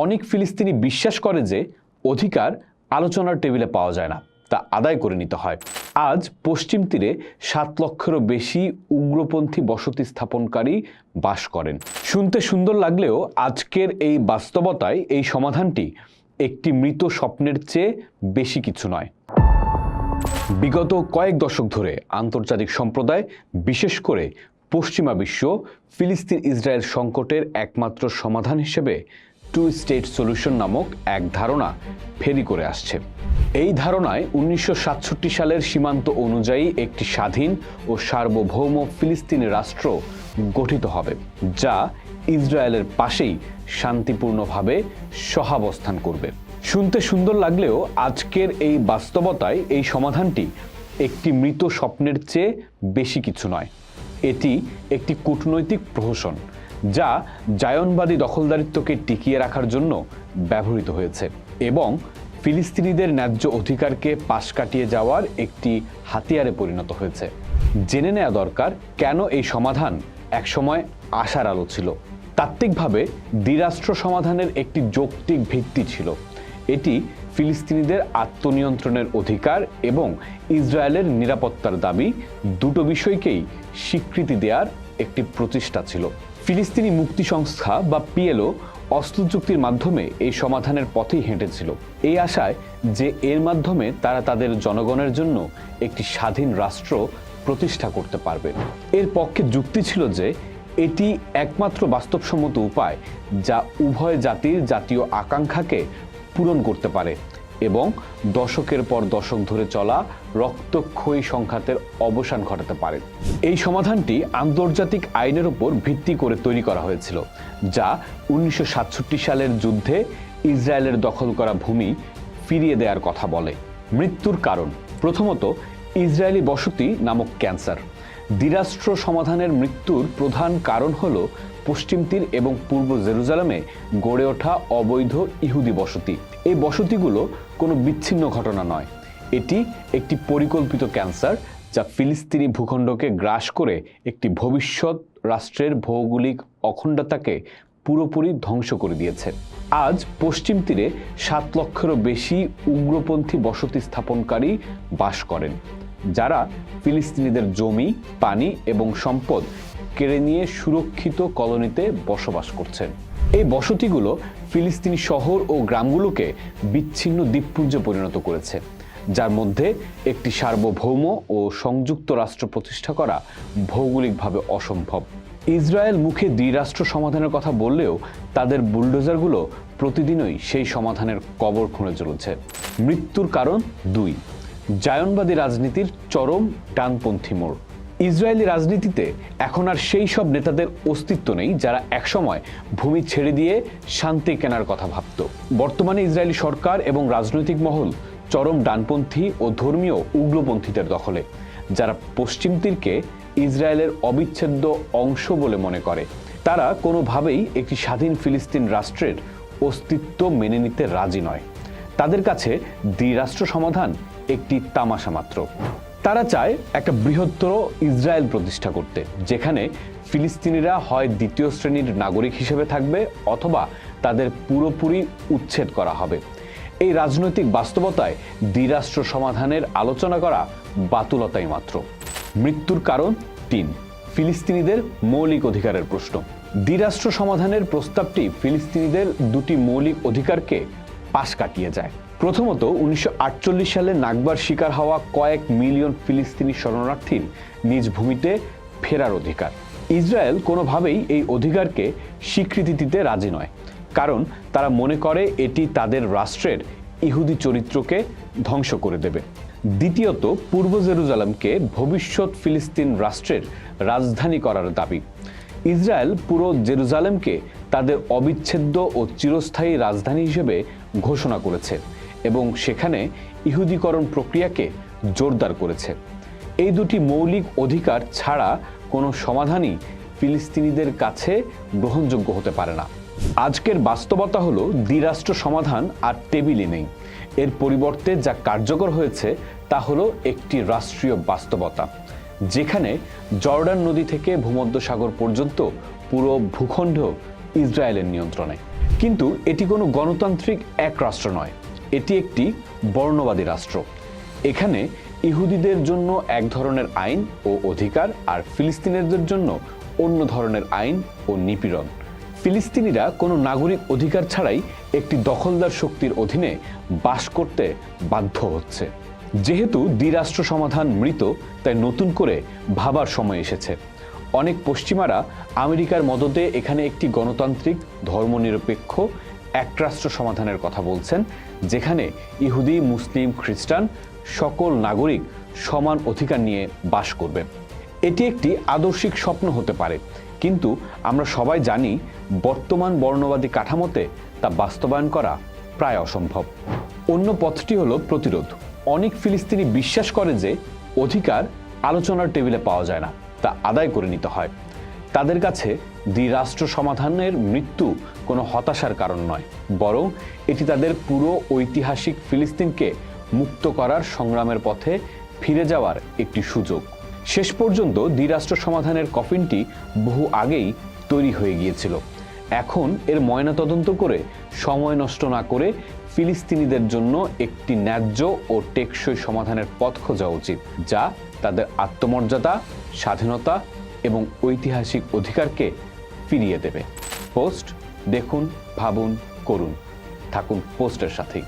অনেক ফিলিস্তিনি বিশ্বাস করে যে অধিকার আলোচনার টেবিলে পাওয়া যায় না, তা আদায় করে নিতে হয়। আজ পশ্চিম তীরে 7 লক্ষেরও বেশি উগ্রপন্থী বসতি স্থাপনকারী বাস করেন। শুনতে সুন্দর লাগলেও আজকের এই বাস্তবতায় এই সমাধানটি একটি মৃত স্বপ্নের চেয়ে বেশি কিছু নয়। বিগত কয়েক দশক ধরে আন্তর্জাতিক সম্প্রদায়, বিশেষ করে পশ্চিমা বিশ্ব, ফিলিস্তিন ইসরায়েল সংকটের একমাত্র সমাধান হিসেবে টু স্টেট সলিউশন নামক এক ধারণা ফেরি করে আসছে। এই ধারণায় 1967 সালের সীমান্ত অনুযায়ী একটি স্বাধীন ও সার্বভৌম ফিলিস্তিনি রাষ্ট্র গঠিত হবে, যা ইসরায়েলের পাশেই শান্তিপূর্ণভাবে সহাবস্থান করবে। শুনতে সুন্দর লাগলেও আজকের এই বাস্তবতায় এই সমাধানটি একটি মৃত স্বপ্নের চেয়ে বেশি কিছু নয়। এটি একটি কূটনৈতিক প্রহসন, যা জায়নবাদী দখলদারিত্বকে টিকিয়ে রাখার জন্য ব্যবহৃত হয়েছে এবং ফিলিস্তিনিদের ন্যায্য অধিকারকে পাশ কাটিয়ে যাওয়ার একটি হাতিয়ারে পরিণত হয়েছে। জেনে নেওয়া দরকার কেন এই সমাধান একসময় আশার আলো ছিল। তাত্ত্বিকভাবে দ্বিরাষ্ট্র সমাধানের একটি যৌক্তিক ভিত্তি ছিল। এটি ফিলিস্তিনিদের আত্মনিয়ন্ত্রণের অধিকার এবং ইসরায়েলের নিরাপত্তার দাবি দুটো বিষয়কেই স্বীকৃতি দেওয়ার একটি প্রচেষ্টা ছিল। ফিলিস্তিনি মুক্তি সংস্থা বা পিএলও অস্ত্র চুক্তির মাধ্যমে এই সমাধানের পথেই হেঁটেছিল, এই আশায় যে এর মাধ্যমে তারা তাদের জনগণের জন্য একটি স্বাধীন রাষ্ট্র প্রতিষ্ঠা করতে পারবে। এর পক্ষে যুক্তি ছিল যে এটি একমাত্র বাস্তবসম্মত উপায় যা উভয় জাতির জাতীয় আকাঙ্ক্ষাকে পূরণ করতে পারে এবং দশকের পর দশক ধরে চলা রক্তক্ষয়ী সংঘাতের অবসান ঘটাতে পারে। এই সমাধানটি আন্তর্জাতিক আইনের উপর ভিত্তি করে তৈরি করা হয়েছিল, যা 1967 সালের যুদ্ধে ইসরায়েলের দখল করা ভূমি ফিরিয়ে দেওয়ার কথা বলে। মৃত্যুর কারণ প্রথমত ইসরায়েলি বসতি নামক ক্যান্সার। দ্বিরাষ্ট্র সমাধানের মৃত্যুর প্রধান কারণ হল পশ্চিম তীর এবং পূর্ব জেরুজালেমে গড়ে ওঠা অবৈধ ইহুদি বসতি। এই বসতিগুলো কোনো বিচ্ছিন্ন ঘটনা নয়, এটি একটি পরিকল্পিত ক্যান্সার যা ফিলিস্তিনি ভূখণ্ডকে গ্রাস করে একটি ভবিষ্যৎ রাষ্ট্রের ভৌগোলিক অখণ্ডতাকে পুরোপুরি ধ্বংস করে দিয়েছে। আজ পশ্চিম তীরে 7 লক্ষেরও বেশি উগ্রপন্থী বসতি স্থাপনকারী বাস করেন, যারা ফিলিস্তিনিদের জমি, পানি এবং সম্পদ কেড়ে নিয়ে সুরক্ষিত কলোনিতে বসবাস করছেন। এই বসতিগুলো ফিলিস্তিনি শহর ও গ্রামগুলোকে বিচ্ছিন্ন দ্বীপপুঞ্জে পরিণত করেছে, যার মধ্যে একটি সার্বভৌম ও সংযুক্ত রাষ্ট্র প্রতিষ্ঠা করা ভৌগোলিকভাবে অসম্ভব। ইসরায়েল মুখে দ্বিরাষ্ট্র সমাধানের কথা বললেও তাদের বুলডোজারগুলো প্রতিদিনই সেই সমাধানের কবর খুঁড়ে চলেছে। মৃত্যুর কারণ 2, জায়নবাদী রাজনীতির চরম ডানপন্থী মোড়। ইসরায়েলি রাজনীতিতে এখন আর সেই সব নেতাদের অস্তিত্ব নেই যারা একসময় ভূমি ছেড়ে দিয়ে শান্তি কেনার কথা ভাবত। বর্তমানে ইসরায়েলি সরকার এবং রাজনৈতিক মহল চরম ডানপন্থী ও ধর্মীয় উগ্রপন্থীদের দখলে, যারা পশ্চিম তীরকে ইসরায়েলের অবিচ্ছেদ্য অংশ বলে মনে করে। তারা কোনোভাবেই একটি স্বাধীন ফিলিস্তিন রাষ্ট্রের অস্তিত্ব মেনে নিতে রাজি নয়। তাদের কাছে দ্বিরাষ্ট্র সমাধান একটি তামাশা মাত্র। তারা চায় একটা বৃহত্তর ইসরায়েল প্রতিষ্ঠা করতে, যেখানে ফিলিস্তিনিরা হয় দ্বিতীয় শ্রেণীর নাগরিক হিসেবে থাকবে অথবা তাদের পুরোপুরি উচ্ছেদ করা হবে। এই রাজনৈতিক বাস্তবতায় দ্বিরাষ্ট্র সমাধানের আলোচনা করা বাতুলতাই মাত্র। মৃত্যুর কারণ 3, ফিলিস্তিনিদের মৌলিক অধিকারের প্রশ্ন। দ্বিরাষ্ট্র সমাধানের প্রস্তাবটি ফিলিস্তিনিদের দুটি মৌলিক অধিকারকে পাশ কাটিয়ে যায়। প্রথমত 1948 সালে নাকবার শিকার হওয়া কয়েক মিলিয়ন ফিলিস্তিনি শরণার্থীর নিজ ভূমিতে ফেরার অধিকার। ইসরায়েল কোনোভাবেই এই অধিকারকে স্বীকৃতি দিতে রাজি নয়, কারণ তারা মনে করে এটি তাদের রাষ্ট্রের ইহুদি চরিত্রকে ধ্বংস করে দেবে। দ্বিতীয়ত পূর্ব জেরুজালেমকে ভবিষ্যৎ ফিলিস্তিন রাষ্ট্রের রাজধানী করার দাবি। ইসরায়েল পুরো জেরুজালেমকে তাদের অবিচ্ছেদ্য ও চিরস্থায়ী রাজধানী হিসেবে ঘোষণা করেছে এবং সেখানে ইহুদিকরণ প্রক্রিয়াকে জোরদার করেছে। এই দুটি মৌলিক অধিকার ছাড়া কোনো সমাধানই ফিলিস্তিনিদের কাছে গ্রহণযোগ্য হতে পারে না। আজকের বাস্তবতা হলো দ্বিরাষ্ট্র সমাধান আর টেবিলে নেই। এর পরিবর্তে যা কার্যকর হয়েছে তা হলো একটি রাষ্ট্রীয় বাস্তবতা, যেখানে জর্ডান নদী থেকে ভূমধ্যসাগর পর্যন্ত পুরো ভূখণ্ড ইসরায়েলের নিয়ন্ত্রণে। কিন্তু এটি কোনো গণতান্ত্রিক এক রাষ্ট্র নয়, এটি একটি বর্ণবাদী রাষ্ট্র। এখানে ইহুদিদের জন্য এক ধরনের আইন ও অধিকার, আর ফিলিস্তিনিদের জন্য অন্য ধরনের আইন ও নিপীড়ন। ফিলিস্তিনিরা কোনো নাগরিক অধিকার ছাড়াই একটি দখলদার শক্তির অধীনে বাস করতে বাধ্য হচ্ছে। যেহেতু দ্বিরাষ্ট্র সমাধান মৃত, তাই নতুন করে ভাবার সময় এসেছে। অনেক পশ্চিমারা আমেরিকার মদতে এখানে একটি গণতান্ত্রিক ধর্মনিরপেক্ষ একরাষ্ট্র সমাধানের কথা বলছেন, যেখানে ইহুদি, মুসলিম, খ্রিস্টান সকল নাগরিক সমান অধিকার নিয়ে বাস করবে। এটি একটি আদর্শিক স্বপ্ন হতে পারে, কিন্তু আমরা সবাই জানি বর্তমান বর্ণবাদী কাঠামোতে তা বাস্তবায়ন করা প্রায় অসম্ভব। অন্য পথটি হলো প্রতিরোধ। অনেক ফিলিস্তিনি বিশ্বাস করে যে অধিকার আলোচনার টেবিলে পাওয়া যায় না, তা আদায় করে নিতে হয়। তাদের কাছে দ্বিরাষ্ট্র সমাধানের মৃত্যু কোনো হতাশার কারণ নয়, বরং এটি তাদের পুরো ঐতিহাসিক ফিলিস্তিনকে মুক্ত করার সংগ্রামের পথে ফিরে যাওয়ার একটি সুযোগ। শেষ পর্যন্ত দ্বিরাষ্ট্র সমাধানের কফিনটি বহু আগেই তৈরি হয়ে গিয়েছিল। এখন এর ময়নাতদন্ত করে সময় নষ্ট না করে ফিলিস্তিনিদের জন্য একটি ন্যায্য ও টেকসই সমাধানের পথ খোঁজা উচিত, যা তাদের আত্মমর্যাদা, স্বাধীনতা এবং ঐতিহাসিক অধিকারকে ফিরিয়ে দেবে। পোস্ট দেখুন, ভাবুন, করুন। থাকুন পোস্টের সাথেই।